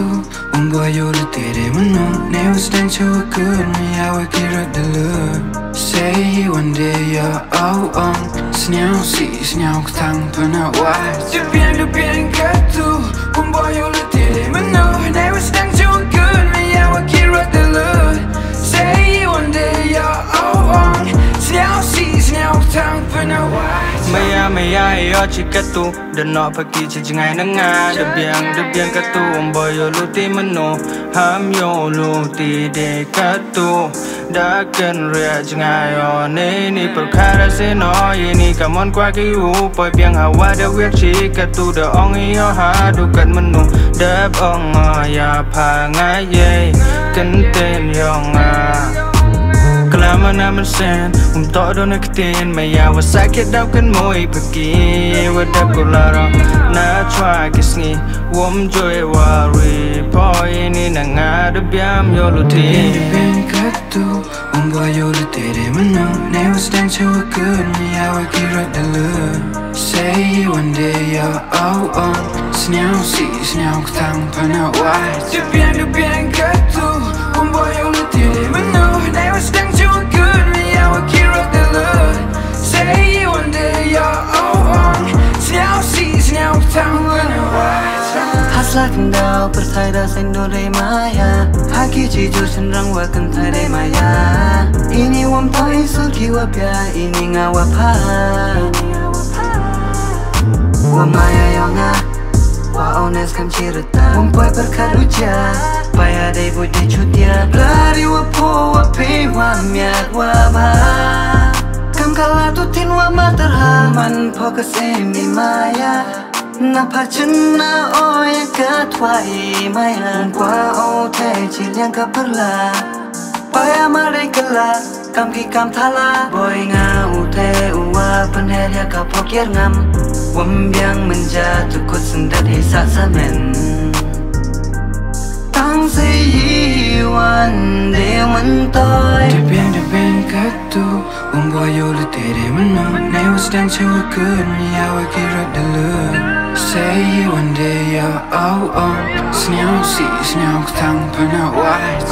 tu Umboyo le tere mano Never stand to a good Me I will get up the look Say one day you're all on Sнял си, sнял thang pernah watch Dia biang katu Umboyo le tere mano Never stand to a good Me I will get up the look Say one day you're all on Sнял si, sнял thang pernah watch Maya yo chikatu dan no pagi cicingai nanga debiang katu boyo luti meno ham yo luti de katu dakan ria jingai yo ni perkara seno ini kamon kwa ki u poi biang hawa de wek chikatu de ong yo ha dukat menu dab ong ya pha ngai ye kenten yo nga Kelama naman sen to do nakatin Maya wasakit daw kan mo'y pagi Wadap ko laro na try kisngi Wom joy wari Poi ini na nga dabyam yolutin Dibin katu Umboyo le tere mano Never stand to a good Me I will get up the look Say one day you're all on Sнял si, sнял thang pernah watch Dibin katu Umboyo le tere mano Never stand to a good Me I will get up the look Say one day you're all on Sнял si, sнял thang pernah watch Haslah kendau percaya dah sendo de maya Haki cicu senrang wakan thai de maya Ini wam pai sulki wapya ini ngawapa Wam maya yonga Wa ones kam cerita Wam pai berkaruja Paya de boy de cutia Lari wapo wapi wamiak wama Kam kala tutin wama terhaman Pokas ini maya Napa cina oh yang ketwai maya Kwa oh te ciliang keperla Paya mereka lah Kam ki kam thala Boy ngau te uwa Penher ya kapok yer ngam Wambiang menjatuh kut sendat hisak samen Tang seyi wan de mentoy Dibin katu Umboyo le tere mano Never stand to a good Me I will get up the look Say one day you're all on Sнял si, sнял thang pernah watch